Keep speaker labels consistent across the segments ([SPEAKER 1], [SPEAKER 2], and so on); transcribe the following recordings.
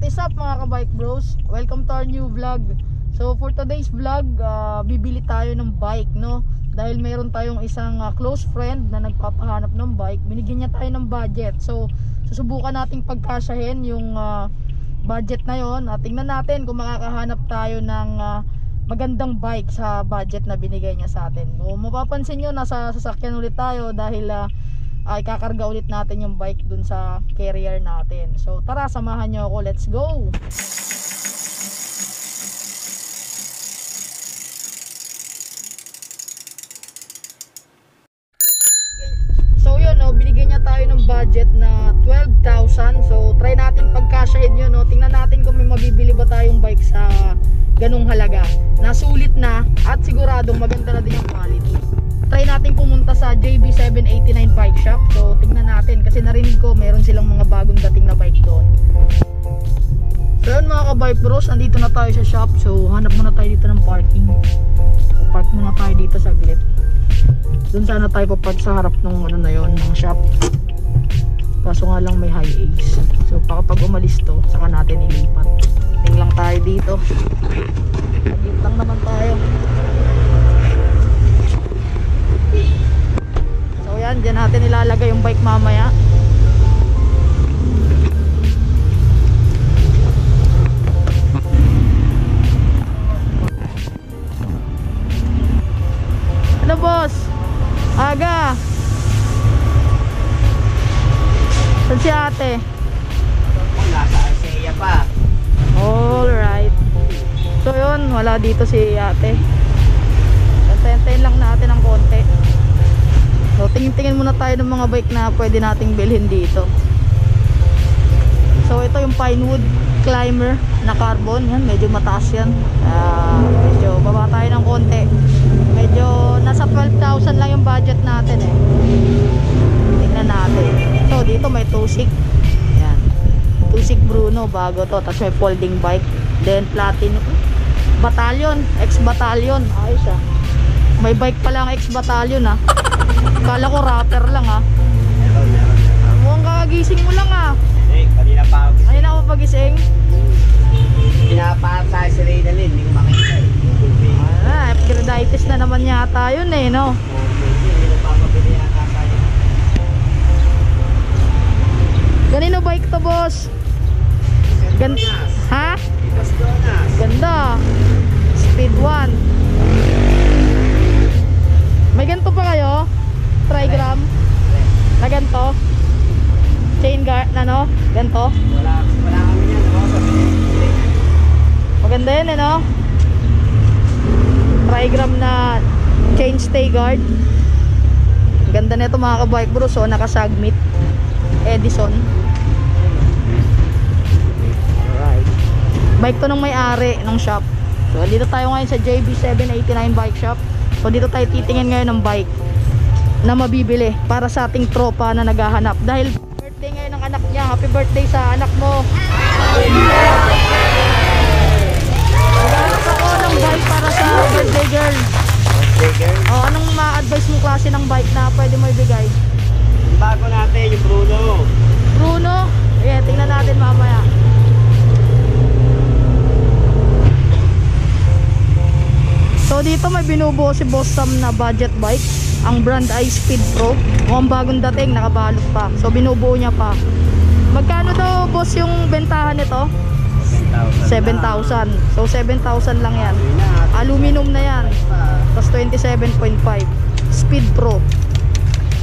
[SPEAKER 1] What is up mga ka-bike bros? Welcome to our new vlog. So for today's vlog, bibili tayo ng bike, no? Dahil meron tayong isang close friend na nagpapahanap ng bike. Binigyan niya tayo ng budget. So susubukan nating pagkasyahin yung budget na yon. Tingnan natin kung makakahanap tayo ng magandang bike sa budget na binigay niya sa atin. Kung mapapansin nyo, nasa sasakyan ulit tayo dahil ay kakarga ulit natin yung bike dun sa carrier natin. So tara, samahan nyo ako, let's go. So yun, no, binigyan niya tayo ng budget na 12,000. So try natin pagkasyahin yun, no. Tingnan natin kung may mabibili ba tayong bike sa ganung halaga, nasulit na at siguradong maganda na din yung quality. Try natin pumunta sa JB789 Bike Shop. So tingnan natin, kasi narinig ko meron silang mga bagong dating na bike doon. So yun mga ka-bike bros, andito na tayo sa shop. So hanap muna tayo dito ng parking. So, park muna tayo dito saglit. Doon sana tayo papark sa harap ng ano na yon, ng shop. Kaso nga lang may high ace. So kapag umalis to, saka natin ilipat. Tingnan lang tayo dito. Agit lang naman tayo. So yan, dyan natin ilalagay yung bike mamaya. Ano boss? Aga. Saan si ate?
[SPEAKER 2] Nasa Isaiah pa.
[SPEAKER 1] Alright. So yun, wala dito si ate. Tantayin lang natin ng konti. So tingin-tingin muna tayo ng mga bike na pwede nating bilhin dito. So ito yung Pinewood Climber na carbon. Yan, medyo mataas yan. Medyo baba tayo ng konti. Medyo nasa 12,000 lang yung budget natin eh. Tingnan natin. So dito may Tusik. Yan, Tusik Bruno, bago to. Tapos may folding bike. Then Platinum Battalion, ex-Battalion. Ayos ah. May bike pala ang ex-Battalion ah. Kala ko rapper lang ah. Mukhang kakagising mo lang ah.
[SPEAKER 2] Eh, kanina pa ako gising.
[SPEAKER 1] Ayun ako pagising.
[SPEAKER 2] Pinapahat tayo si Reynalyn, hindi ko makita eh.
[SPEAKER 1] Epigriditis na naman yata yun eh, no?
[SPEAKER 2] Hindi nagpapabili yata tayo.
[SPEAKER 1] Ganino bike to boss? Ha? Ganda. Speed 1. May ganito pa kayo? Trigram? Na ganito? Chain guard na no? Ganito?
[SPEAKER 2] Wala kami yan.
[SPEAKER 1] Maganda yan eh no? Trigram na chain stay guard. Ganda na ito mga ka-bike bro. So naka-Sagmit Edison. Alright. Bike to ng may-ari ng shop. So dito tayo ngayon sa JB789 Bike Shop. So dito tayo titingin ngayon ng bike na mabibili para sa ating tropa na naghahanap. Dahil birthday ngayon ng anak niya. Happy birthday sa anak mo. Naghahanap ako ng bike para sa birthday girl.
[SPEAKER 2] Birthday girl?
[SPEAKER 1] Oh, anong ma-advise mo klase ng bike na pwede mo ibigay?
[SPEAKER 2] Yung bago natin, yung Bruno.
[SPEAKER 1] Bruno? Yeah, tingnan natin mamaya. So dito may binubuo si Boss Sam na budget bike. Ang brand ay Speed Pro. Mukhang bagong dating, nakabalot pa. So binubuo niya pa. Magkano daw boss yung bentahan nito? 7,000. So 7,000 lang yan. Aluminum na yan. Tapos 27.5. Speed Pro.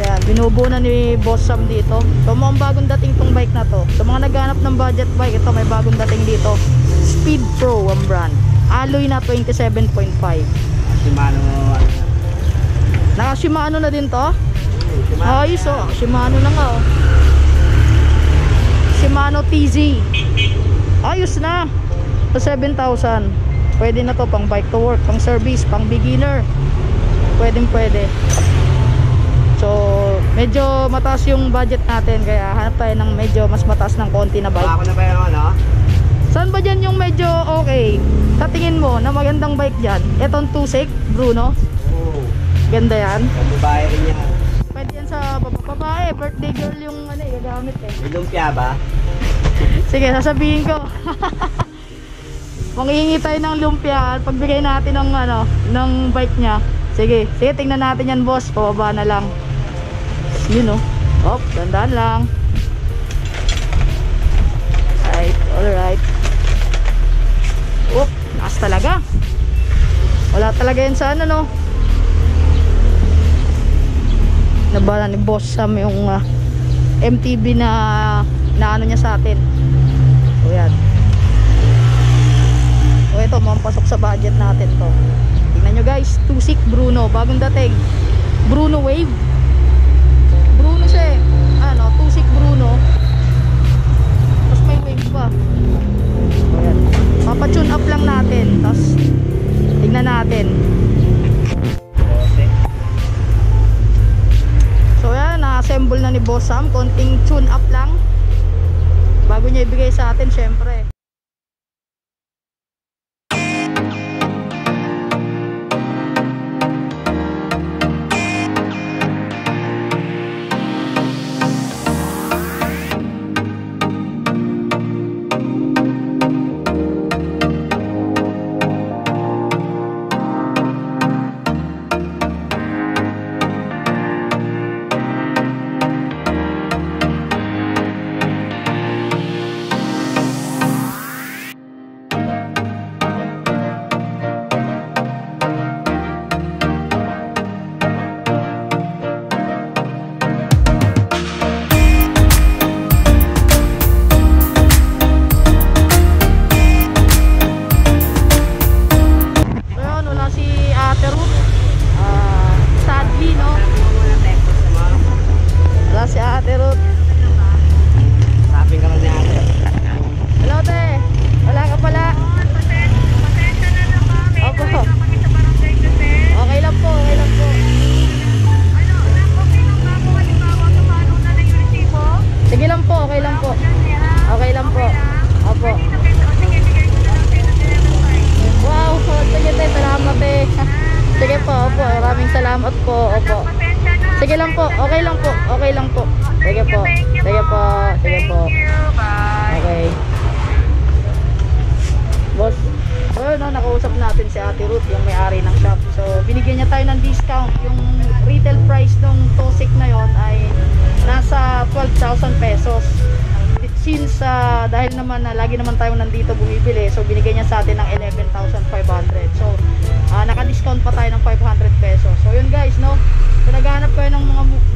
[SPEAKER 1] Ayan, binubuo na ni Boss Sam dito. So mukhang bagong dating tong bike na to. So mga naghanap ng budget bike, ito may bagong dating dito. Speed Pro ang brand. Alloy na 27.5.
[SPEAKER 2] Shimano.
[SPEAKER 1] Naka Shimano na din to? Ayos oh, Shimano na nga oh. Shimano TZ. Ayos na. So 7,000. Pwede na to pang bike to work, pang service, pang beginner. Pwedeng pwede. So medyo mataas yung budget natin, kaya hanap tayo ng medyo mas mataas ng konti na bike.
[SPEAKER 2] Ako na ba yung ano?
[SPEAKER 1] Saan ba dyan yung medyo okay? Sa tingin mo na magandang bike dyan? Etong Tusik Bruno.
[SPEAKER 2] Oo.
[SPEAKER 1] Ganda yan.
[SPEAKER 2] Ang babae rin yan.
[SPEAKER 1] Pwede yan sa babae. Birthday girl yung ano, gagamit eh.
[SPEAKER 2] May lumpia ba?
[SPEAKER 1] Sige, sasabihin ko. Manghihingi tayo ng lumpia at pagbigay natin ng ng bike niya. Sige, tingnan natin yan, boss. Pababa na lang. Yun, oh. Op, dandan lang. Alright. Oop, naas talaga. Wala talaga yan sa no. Nabala ni Boss Sam yung MTB na ano niya sa atin. O yan. O ito, mamapasok sa budget natin to. Tingnan nyo guys, 2.6 Bruno, bagong dating. Bruno Wave. Bruno siya eh. 2.6 Bruno. Tapos may wave pa. O yan. Papatune up lang natin. Tapos tingnan natin. So yan, na-assemble na ni Boss Sam. Konting tune up lang bago niya ibigay sa atin, syempre. Salamat po. Opo. Sige lang po. Okay lang po. Okay lang po. Sige po. Sige po. Sige po. Okay. Boss. So, nakausap natin si Ate Ruth, yung may-ari ng shop. So, binigyan niya tayo ng discount. Yung retail price ng Tosik na yon ay nasa 12,000 pesos. Since dahil naman lagi naman tayo nandito bumibili, so binigyan niya sa atin ng 11,500. So naka-discount pa tayo ng 500 pesos. So yun guys, no, kung naghahanap kayo ng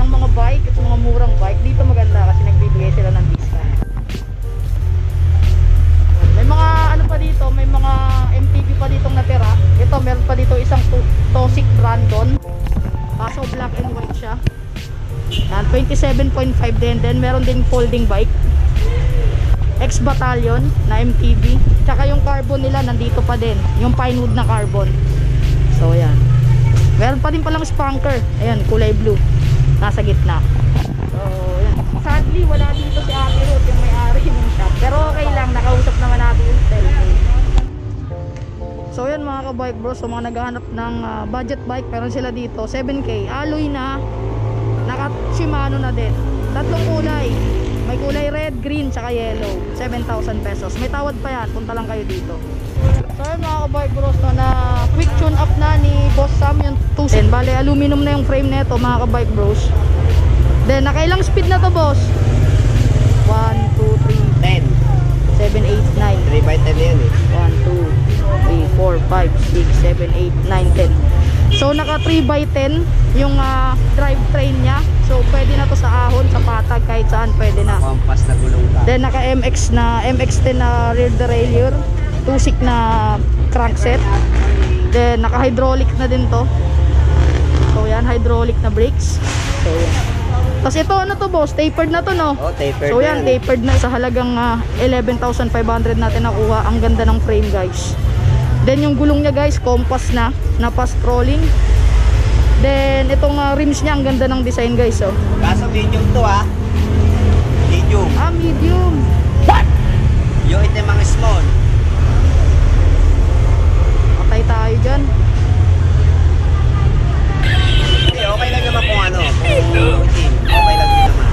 [SPEAKER 1] mga bike at mga murang bike, dito maganda kasi nagbibigay sila ng discount. May mga ano pa dito, may mga MTB pa ditong natira. Ito, meron pa dito isang Tosik Brandon, kaso black and white siya. 27.5 din. Then meron din folding bike X-Battalion na MTB. Tsaka yung carbon nila nandito pa din, yung pine wood na carbon. So yan. Meron pa din palang spanker. Ayan, kulay blue, nasa gitna. So yan. Sadly wala dito si Ate Ruth, yung may-ari ng shop. Pero okay lang, nakausap naman natin yung cellphone. So yan mga ka-bike bros. So mga naghahanap ng budget bike, meron sila dito 7K, alloy na, naka Shimano na din. Tatlong kulay. May kulay red, green, tsaka yellow. 7,000 pesos. May tawad pa yan. Punta lang kayo dito. So yun mga ka-bike bros, no, na quick tune up na ni Boss Sam yung 2.6. Bale, aluminum na yung frame nito mga ka-bike bros. Then, nakailang speed na to boss? 1, 2, 3,
[SPEAKER 2] 10.
[SPEAKER 1] 7, 8, 9.
[SPEAKER 2] 3 by 10 yan eh.
[SPEAKER 1] 1, 2, 3, 4, 5, 6, 7, 8, 9, 10. So naka 3 by 10 yung drivetrain niya. So pwede na to sa ahon, sa patag, kahit saan pwede na.
[SPEAKER 2] Compass na gulong ka.
[SPEAKER 1] Then naka MX10 na rear derailleur, 2.6 na crankset. Then naka hydraulic na din to. So yan, hydraulic na brakes. So yan. Tapos ito ano to boss, tapered na to no?
[SPEAKER 2] Oh, tapered.
[SPEAKER 1] So yan, tapered na sa halagang 11,500 natin nakuha. Ang ganda ng frame guys. Then yung gulong niya guys, compass na fast rolling. Then itong rims niya, ang ganda ng design guys. Oh.
[SPEAKER 2] Kaso medium to ha. Medium.
[SPEAKER 1] Medium.
[SPEAKER 2] What? Yung itim ang small.
[SPEAKER 1] Patay tayo dyan.
[SPEAKER 2] Okay lang naman kung ano. Okay lang din naman.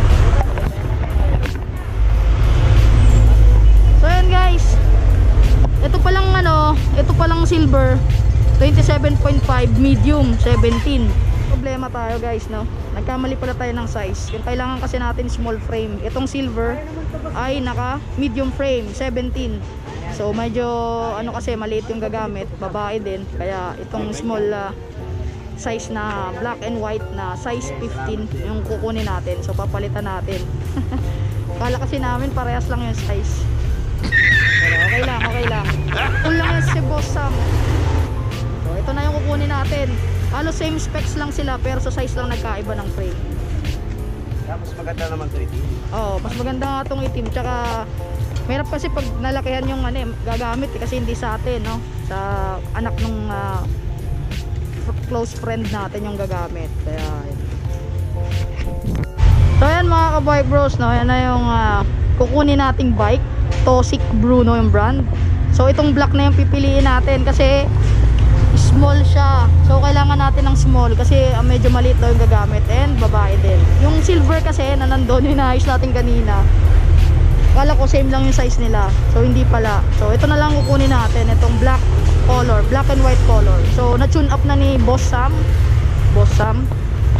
[SPEAKER 1] silver 27.5, medium 17. Problema tayo guys, no? Nagkamali pala tayo ng size. Yung kailangan kasi natin small frame. Itong silver ay naka medium frame 17. So medyo ano kasi maliit yung gagamit, babae din. Kaya itong small size na black and white na size 15 yung kukunin natin. So papalitan natin. Kala kasi namin parehas lang yung size. Pero okay lang, okay lang. Full lang yan si Boss Sam. So ito na yung kukunin natin. Halos same specs lang sila pero sa size lang nagkaiba ng frame.
[SPEAKER 2] Tapos maganda naman to itim.
[SPEAKER 1] Oo, mas maganda nga itong itim. Tsaka mahirap kasi pag nalakihan yung gagamit kasi hindi sa atin, no? Sa anak nung close friend natin yung gagamit. Kaya so ayan mga ka-bike bros, no? Ayan na yung kukunin nating bike. Tosik Bruno yung brand. So itong black na yung pipiliin natin kasi small siya. So kailangan natin ng small kasi medyo maliit daw yung gagamit and babae din. Yung silver kasi na nandun, yung naayos natin kanina. Kala ko same lang yung size nila. So hindi pala. So ito na lang kukunin natin. Itong black color, black and white color. So na-tune up na ni Boss Sam. Boss Sam.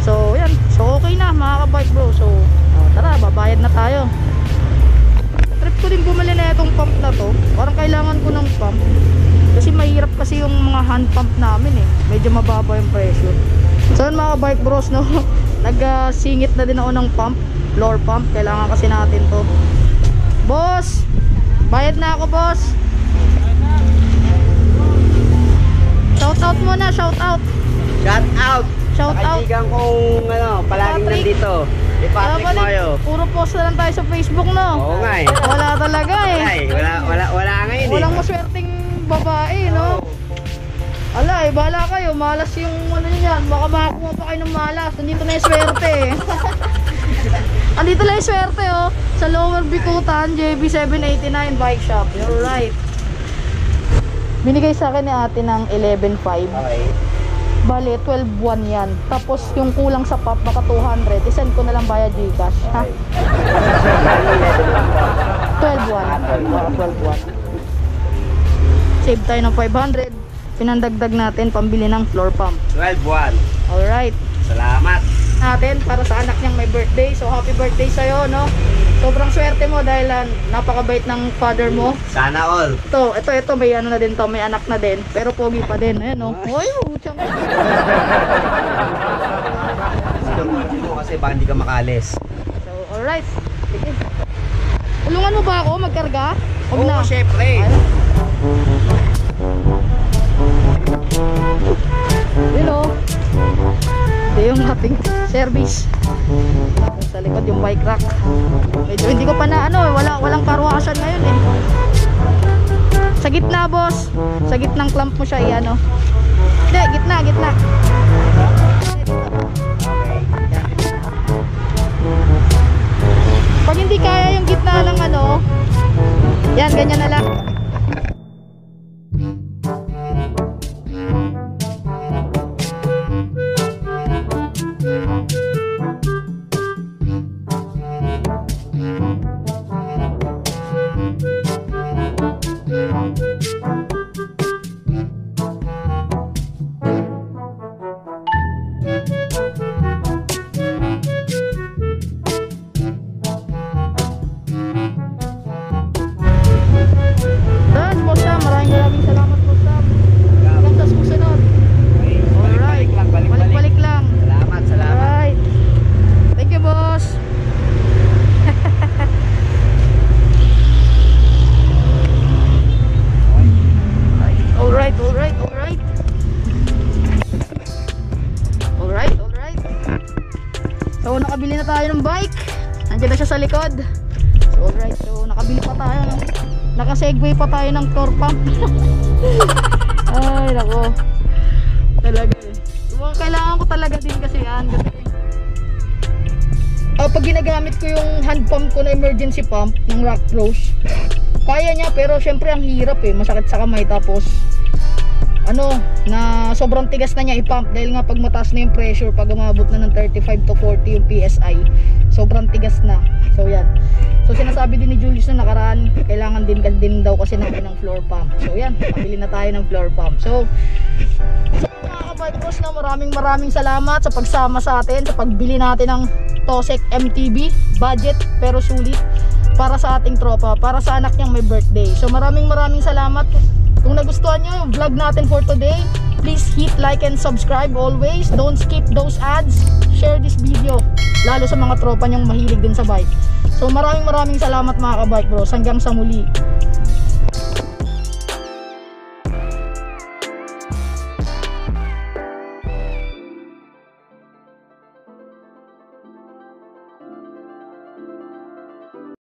[SPEAKER 1] So yan. So okay na mga ka-bike bro. So tara, babayad na tayo. Trip ko din bumili na itong pump na to. Parang kailangan ko ng pump. Kasi mahirap kasi yung mga hand pump namin eh. Medyo mababa yung presyo. So yun mga bike bros, no? Nag-singit na din ako ng pump. Floor pump. Kailangan kasi natin to. Boss! Bayad na ako boss. Shout out muna, shout out.
[SPEAKER 2] Shout out!
[SPEAKER 1] Shout out.
[SPEAKER 2] Kaibigan kong palaging
[SPEAKER 1] Patrick.
[SPEAKER 2] nandito. Si Patrick Moyo.
[SPEAKER 1] Puro post na lang tayo sa Facebook, no?
[SPEAKER 2] Oo nga eh.
[SPEAKER 1] Wala talaga eh.
[SPEAKER 2] Ay, wala ngayon eh.
[SPEAKER 1] Walang maswerteng babae, no? Ala eh, bahala kayo. Malas yung ano yan. Baka makakuha pa kayo ng malas. Nandito na yung swerte eh. Andito lang yung swerte oh. Sa Lower Bikutan, JB789 Bike Shop. You're right. Binigay sa akin ni ate ng 11.5.
[SPEAKER 2] Okay.
[SPEAKER 1] Bale, 12.1 yan. Tapos yung kulang sa pop, baka 200. I-send ko na lang via Gcash. Ha? 12.1. Save tayo ng 500. Pinandagdag natin pambili ng floor pump.
[SPEAKER 2] 12-1.
[SPEAKER 1] Alright.
[SPEAKER 2] Salamat.
[SPEAKER 1] Natin para sa anak niyang may birthday. So happy birthday sa'yo, no? Sobrang swerte mo dahil napakabait ng father mo.
[SPEAKER 2] Sana all.
[SPEAKER 1] Ito may ano na din to, may anak na din. Pero pogi pa din, ayan no. Hoy, utang.
[SPEAKER 2] Siguro mo kasi baka hindi ka makalis.
[SPEAKER 1] So, alright. Sige. Tulungan mo ba ako magkarga? Huwag na.
[SPEAKER 2] Oo, syempre.
[SPEAKER 1] Yun o. Ito yung ating service. Sa likod yung bike rack. Medyo hindi ko pa na walang karwasyon ngayon eh. Sa gitna boss. Sa gitnang clamp mo siya i-ano. Hindi, gitna. Pag hindi kaya yung gitna ng yan, ganyan na lang. Maraming salamat po Sam. Hanggang sa susunod. Alright. Balik-balik lang.
[SPEAKER 2] Salamat.
[SPEAKER 1] Alright. Thank you boss. Alright. So nakabili na tayo ng bike. Nandiyan na siya sa likod. So alright. So nakabili pa tayo. Naka-segway pa tayo ng floor pump. Ay nako. Talaga eh. Kailangan ko talaga din kasi yan. Pag ginagamit ko yung hand pump ko na emergency pump ng Rock Pros, kaya niya pero syempre ang hirap eh. Masakit sa kamay tapos na sobrang tigas na niya i-pump dahil nga pag mataas na yung pressure, pag umabot na ng 35 to 40 yung PSI, sobrang tigas na. So yan. So So sinasabi din ni Julius na nakaraan, kailangan din daw kasi namin ng floor pump. So yan, pabili na tayo ng floor pump. So mga ka-bike bros, na maraming salamat sa pagsama sa atin, sa pagbili natin ng Tosek MTB, budget pero sulit para sa ating tropa, para sa anak niyang may birthday. So maraming salamat. Kung nagustuhan nyo yung vlog natin for today, please hit like and subscribe always. Don't skip those ads. Share this video, lalo sa mga tropa nyong mahilig din sa bike. So maraming salamat mga ka-bike bros. Hanggang sa muli.